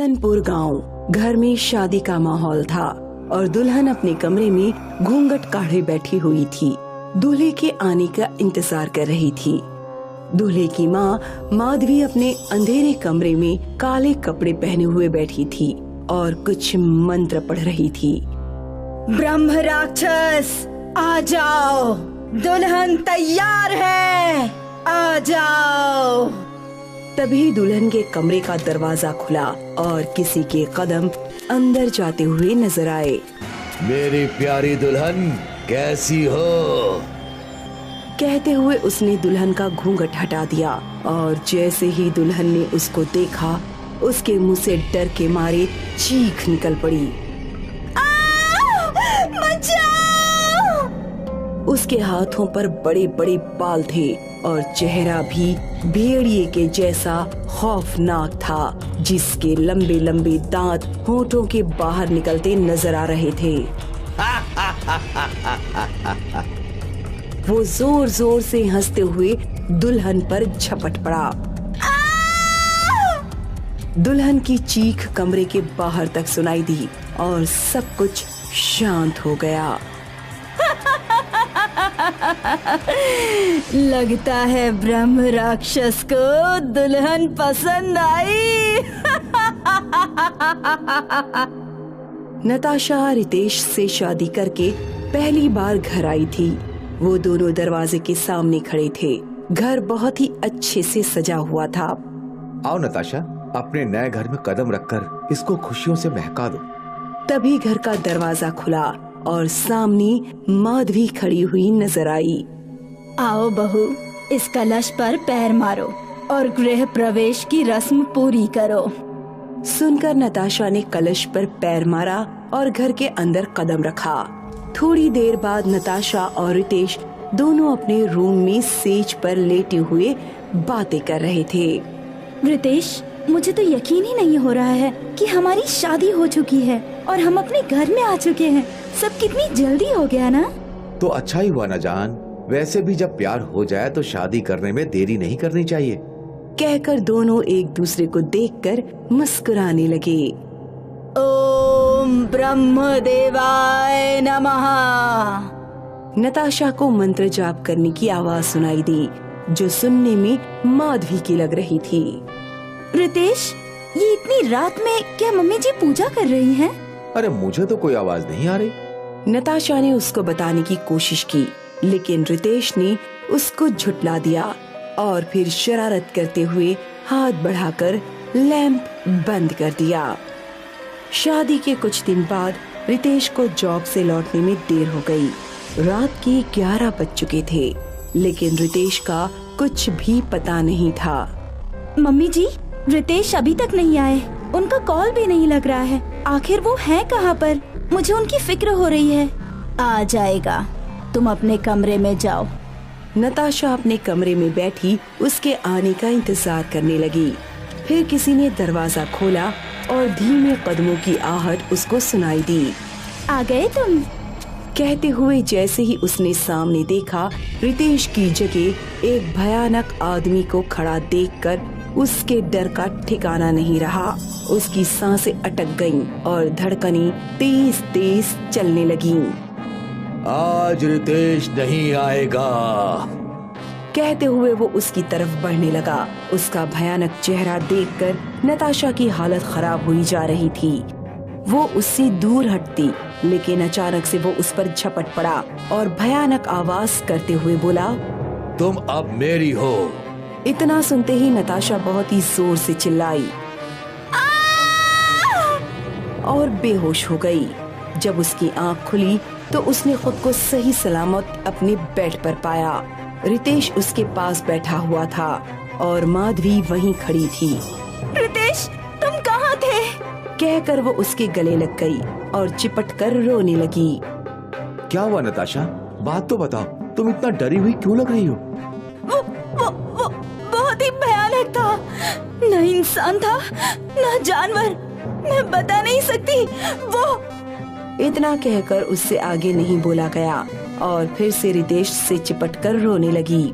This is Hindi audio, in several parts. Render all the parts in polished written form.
चंदनपुर गांव। घर में शादी का माहौल था और दुल्हन अपने कमरे में घूंघट काढ़े बैठी हुई थी। दूल्हे के आने का इंतजार कर रही थी। दूल्हे की माँ माधवी अपने अंधेरे कमरे में काले कपड़े पहने हुए बैठी थी और कुछ मंत्र पढ़ रही थी। ब्रह्म राक्षस आ जाओ, दुल्हन तैयार है, आ जाओ। तभी दुल्हन के कमरे का दरवाजा खुला और किसी के कदम अंदर जाते हुए नजर आए। मेरी प्यारी दुल्हन कैसी हो? कहते हुए उसने दुल्हन का घूंघट हटा दिया और जैसे ही दुल्हन ने उसको देखा, उसके मुंह से डर के मारे चीख निकल पड़ी। बचाओ! उसके हाथों पर बड़े बड़े बाल थे और चेहरा भी भेड़िए के जैसा खौफनाक था, जिसके लंबे लंबे दांत होठों के बाहर निकलते नजर आ रहे थे। वो जोर जोर से हंसते हुए दुल्हन पर झपट पड़ा। दुल्हन की चीख कमरे के बाहर तक सुनाई दी और सब कुछ शांत हो गया। लगता है ब्रह्म राक्षस को दुल्हन पसंद आई। नताशा रितेश से शादी करके पहली बार घर आई थी। वो दोनों दरवाजे के सामने खड़े थे। घर बहुत ही अच्छे से सजा हुआ था। आओ नताशा, अपने नए घर में कदम रखकर इसको खुशियों से महका दो। तभी घर का दरवाजा खुला और सामने माधवी खड़ी हुई नजर आई। आओ बहू, इस कलश पर पैर मारो और गृह प्रवेश की रस्म पूरी करो। सुनकर नताशा ने कलश पर पैर मारा और घर के अंदर कदम रखा। थोड़ी देर बाद नताशा और रितेश दोनों अपने रूम में सेज पर लेटे हुए बातें कर रहे थे। रितेश, मुझे तो यकीन ही नहीं हो रहा है कि हमारी शादी हो चुकी है और हम अपने घर में आ चुके हैं। सब कितनी जल्दी हो गया ना। तो अच्छा ही हुआ ना जान। वैसे भी जब प्यार हो जाए तो शादी करने में देरी नहीं करनी चाहिए। कहकर दोनों एक दूसरे को देखकर मुस्कुराने लगे। ओम ब्रह्म देवाय नमः। नताशा को मंत्र जाप करने की आवाज सुनाई दी, जो सुनने में माधवी की लग रही थी। रितेश, ये इतनी रात में क्या मम्मी जी पूजा कर रही हैं? अरे मुझे तो कोई आवाज नहीं आ रही। नताशा ने उसको बताने की कोशिश की, लेकिन रितेश ने उसको झुठला दिया और फिर शरारत करते हुए हाथ बढ़ाकर लैंप बंद कर दिया। शादी के कुछ दिन बाद रितेश को जॉब से लौटने में देर हो गई। रात के 11 बज चुके थे, लेकिन रितेश का कुछ भी पता नहीं था। मम्मी जी, रितेश अभी तक नहीं आए। उनका कॉल भी नहीं लग रहा है। आखिर वो है कहाँ पर? मुझे उनकी फिक्र हो रही है। आ जाएगा, तुम अपने कमरे में जाओ। नताशा अपने कमरे में बैठी उसके आने का इंतजार करने लगी। फिर किसी ने दरवाजा खोला और धीमे कदमों की आहट उसको सुनाई दी। आ गए तुम? कहते हुए जैसे ही उसने सामने देखा, रितेश की जगह एक भयानक आदमी को खड़ा देखकर उसके डर का ठिकाना नहीं रहा। उसकी सांसें अटक गईं और धड़कनें तेज तेज चलने लगीं। आज रितेश नहीं आएगा, कहते हुए वो उसकी तरफ बढ़ने लगा। उसका भयानक चेहरा देखकर नताशा की हालत खराब हुई जा रही थी। वो उससे दूर हटती, लेकिन अचानक से वो उस पर झपट पड़ा और भयानक आवाज करते हुए बोला, तुम अब मेरी हो। इतना सुनते ही नताशा बहुत ही जोर से चिल्लाई और बेहोश हो गई। जब उसकी आंख खुली तो उसने खुद को सही सलामत अपने बेड पर पाया। रितेश उसके पास बैठा हुआ था और माधवी वहीं खड़ी थी। रितेश, तुम कहाँ थे? कहकर वो उसके गले लग गई और चिपटकर रोने लगी। क्या हुआ नताशा? बात तो बताओ, तुम इतना डरी हुई क्यों लग रही हो? वो बहुत ही भयानक था। न इंसान था, न जानवर। मैं बता नहीं सकती। वो इतना कहकर उससे आगे नहीं बोला गया और फिर से रितेश से चिपटकर रोने लगी।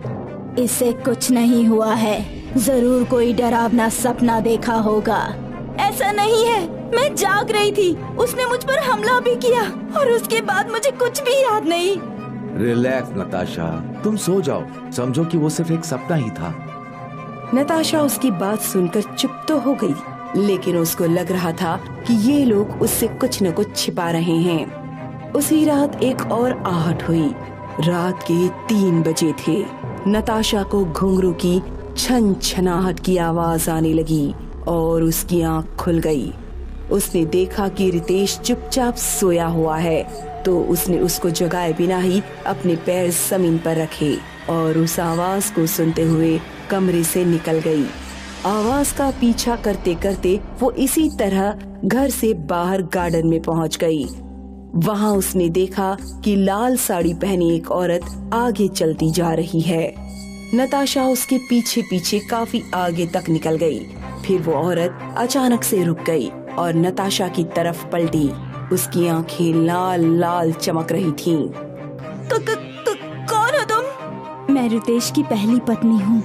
इसे कुछ नहीं हुआ है, जरूर कोई डरावना सपना देखा होगा। ऐसा नहीं है, मैं जाग रही थी, उसने मुझ पर हमला भी किया और उसके बाद मुझे कुछ भी याद नहीं। रिलैक्स नताशा, तुम सो जाओ, समझो कि वो सिर्फ एक सपना ही था। नताशा उसकी बात सुनकर चुप तो हो गई, लेकिन उसको लग रहा था कि ये लोग उससे कुछ न कुछ छिपा रहे हैं। उसी रात एक और आहट हुई। रात के 3 बजे थे। नताशा को घुंघरू की छन छनाहट की आवाज आने लगी और उसकी आंख खुल गई। उसने देखा कि रितेश चुपचाप सोया हुआ है, तो उसने उसको जगाए बिना ही अपने पैर जमीन पर रखे और उस आवाज को सुनते हुए कमरे से निकल गई। आवाज का पीछा करते करते वो इसी तरह घर से बाहर गार्डन में पहुंच गई। वहां उसने देखा कि लाल साड़ी पहनी एक औरत आगे चलती जा रही है। नताशा उसके पीछे पीछे काफी आगे तक निकल गई। फिर वो औरत अचानक से रुक गई और नताशा की तरफ पलटी। उसकी आंखें लाल लाल चमक रही थीं। कौन हो तुम? मैं रितेश की पहली पत्नी हूँ।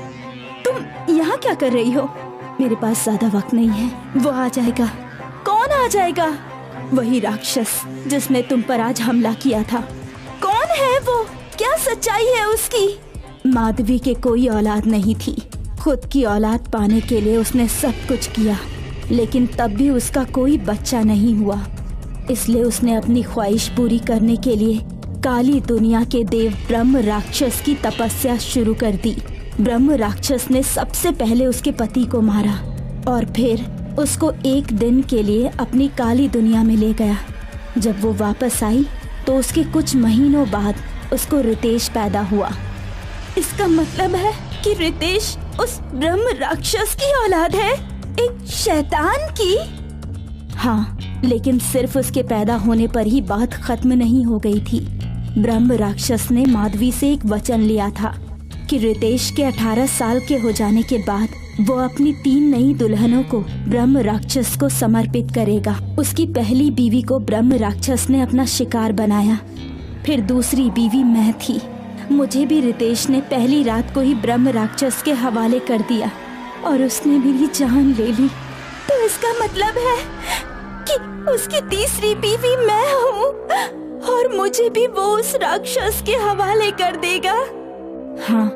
तुम यहाँ क्या कर रही हो? मेरे पास ज्यादा वक्त नहीं है, वो आ जाएगा। कौन आ जाएगा? वही राक्षस जिसने तुम पर आज हमला किया था। कौन है वो? क्या सच्चाई है उसकी? माधवी के कोई औलाद नहीं थी। खुद की औलाद पाने के लिए उसने सब कुछ किया, लेकिन तब भी उसका कोई बच्चा नहीं हुआ। इसलिए उसने अपनी ख्वाहिश पूरी करने के लिए काली दुनिया के देव ब्रह्म राक्षस की तपस्या शुरू कर दी। ब्रह्म राक्षस ने सबसे पहले उसके पति को मारा और फिर उसको एक दिन के लिए अपनी काली दुनिया में ले गया। जब वो वापस आई तो उसके कुछ महीनों बाद उसको रितेश पैदा हुआ। इसका मतलब है कि रितेश उस ब्रह्म राक्षस की औलाद है, एक शैतान की। हाँ, लेकिन सिर्फ उसके पैदा होने पर ही बात खत्म नहीं हो गई थी। ब्रह्म राक्षस ने माधवी से एक वचन लिया था कि रितेश के 18 साल के हो जाने के बाद वो अपनी 3 नई दुल्हनों को ब्रह्म राक्षस को समर्पित करेगा। उसकी पहली बीवी को ब्रह्म राक्षस ने अपना शिकार बनाया, फिर दूसरी बीवी मैं थी। मुझे भी रितेश ने पहली रात को ही ब्रह्म राक्षस के हवाले कर दिया और उसने मेरी जान ले ली। तो इसका मतलब है कि उसकी तीसरी बीवी मैं हूँ और मुझे भी वो उस राक्षस के हवाले कर देगा। हाँ,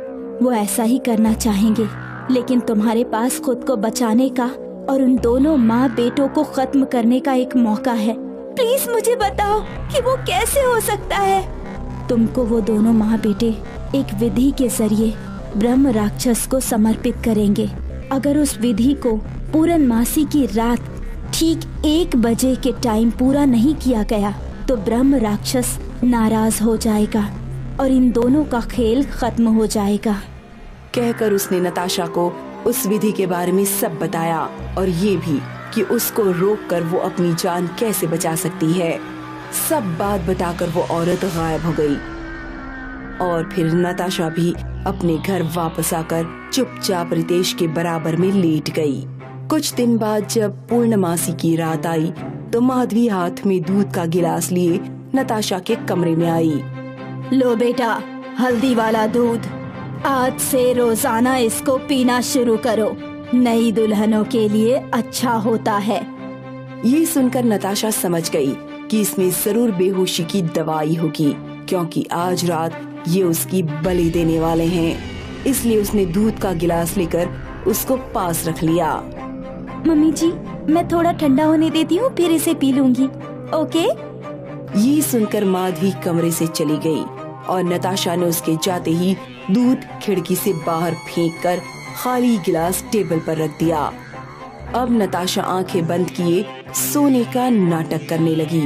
वो ऐसा ही करना चाहेंगे, लेकिन तुम्हारे पास खुद को बचाने का और उन दोनों माँ बेटों को खत्म करने का एक मौका है। प्लीज मुझे बताओ कि वो कैसे हो सकता है। तुमको वो दोनों माँ बेटे एक विधि के जरिए ब्रह्म राक्षस को समर्पित करेंगे। अगर उस विधि को पूर्णमासी की रात ठीक 1 बजे के टाइम पूरा नहीं किया गया तो ब्रह्म राक्षस नाराज हो जाएगा और इन दोनों का खेल खत्म हो जाएगा। कहकर उसने नताशा को उस विधि के बारे में सब बताया और ये भी कि उसको रोककर वो अपनी जान कैसे बचा सकती है। सब बात बताकर वो औरत गायब हो गई और फिर नताशा भी अपने घर वापस आकर चुपचाप रितेश के बराबर में लेट गई। कुछ दिन बाद जब पूर्णमासी की रात आई तो माधवी हाथ में दूध का गिलास लिए नताशा के कमरे में आई। लो बेटा, हल्दी वाला दूध, आज से रोजाना इसको पीना शुरू करो। नई दुल्हनों के लिए अच्छा होता है। ये सुनकर नताशा समझ गई कि इसमें जरूर बेहोशी की दवाई होगी, क्योंकि आज रात ये उसकी बलि देने वाले हैं। इसलिए उसने दूध का गिलास लेकर उसको पास रख लिया। मम्मी जी, मैं थोड़ा ठंडा होने देती हूँ, फिर इसे पी लूंगी। ओके? ये सुनकर माधवी कमरे से चली गई और नताशा ने उसके जाते ही दूध खिड़की से बाहर फेंककर खाली गिलास टेबल पर रख दिया। अब नताशा आंखें बंद किए सोने का नाटक करने लगी।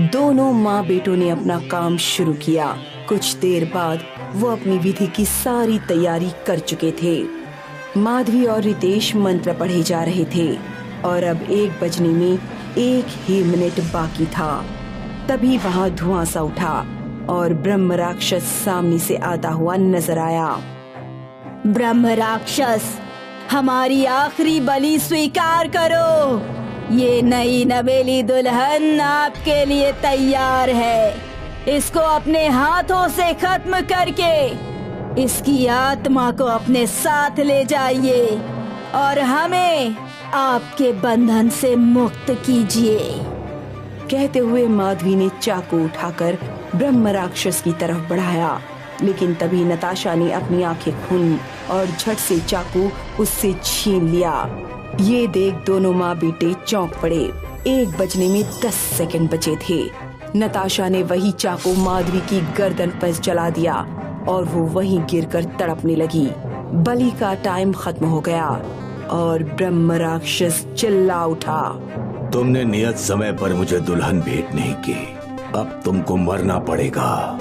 दोनों माँ बेटों ने अपना काम शुरू किया। कुछ देर बाद वो अपनी विधि की सारी तैयारी कर चुके थे। माधवी और रितेश मंत्र पढ़े जा रहे थे और अब 1 बजने में 1 ही मिनट बाकी था। तभी वहाँ धुआं सा उठा और ब्रह्म राक्षस सामने से आता हुआ नजर आया। ब्रह्म राक्षस, हमारी आखिरी बलि स्वीकार करो। ये नई नवेली दुल्हन आपके लिए तैयार है। इसको अपने हाथों से खत्म करके इसकी आत्मा को अपने साथ ले जाइए और हमें आपके बंधन से मुक्त कीजिए। कहते हुए माधवी ने चाकू उठाकर ब्रह्म राक्षस की तरफ बढ़ाया, लेकिन तभी नताशा ने अपनी आंखें खोली और झट से चाकू उससे छीन लिया। ये देख दोनों माँ बेटे चौंक पड़े। 1 बजने में 10 सेकंड बचे थे। नताशा ने वही चाकू माधवी की गर्दन पर चला दिया और वो वहीं गिरकर तड़पने लगी। बलि का टाइम खत्म हो गया और ब्रह्म राक्षस चिल्ला उठा, तुमने नियत समय पर मुझे दुल्हन भेंट नहीं की, अब तुमको मरना पड़ेगा।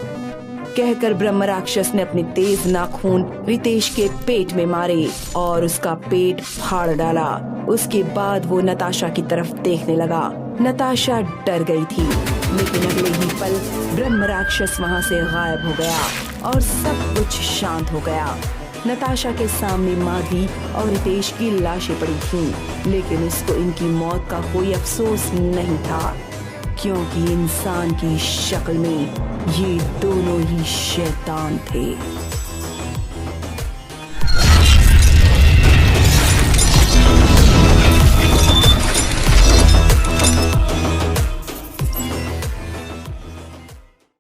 कहकर ब्रह्म राक्षस ने अपने तेज नाखून रितेश के पेट में मारे और उसका पेट फाड़ डाला। उसके बाद वो नताशा की तरफ देखने लगा। नताशा डर गई थी, लेकिन अगले ही पल ब्रह्म राक्षस वहाँ से गायब हो गया और सब कुछ शांत हो गया। नताशा के सामने माधवी और रितेश की लाशें पड़ी थीं, लेकिन उसको इनकी मौत का कोई अफसोस नहीं था, क्योंकि इंसान की शक्ल में ये दोनों ही शैतान थे।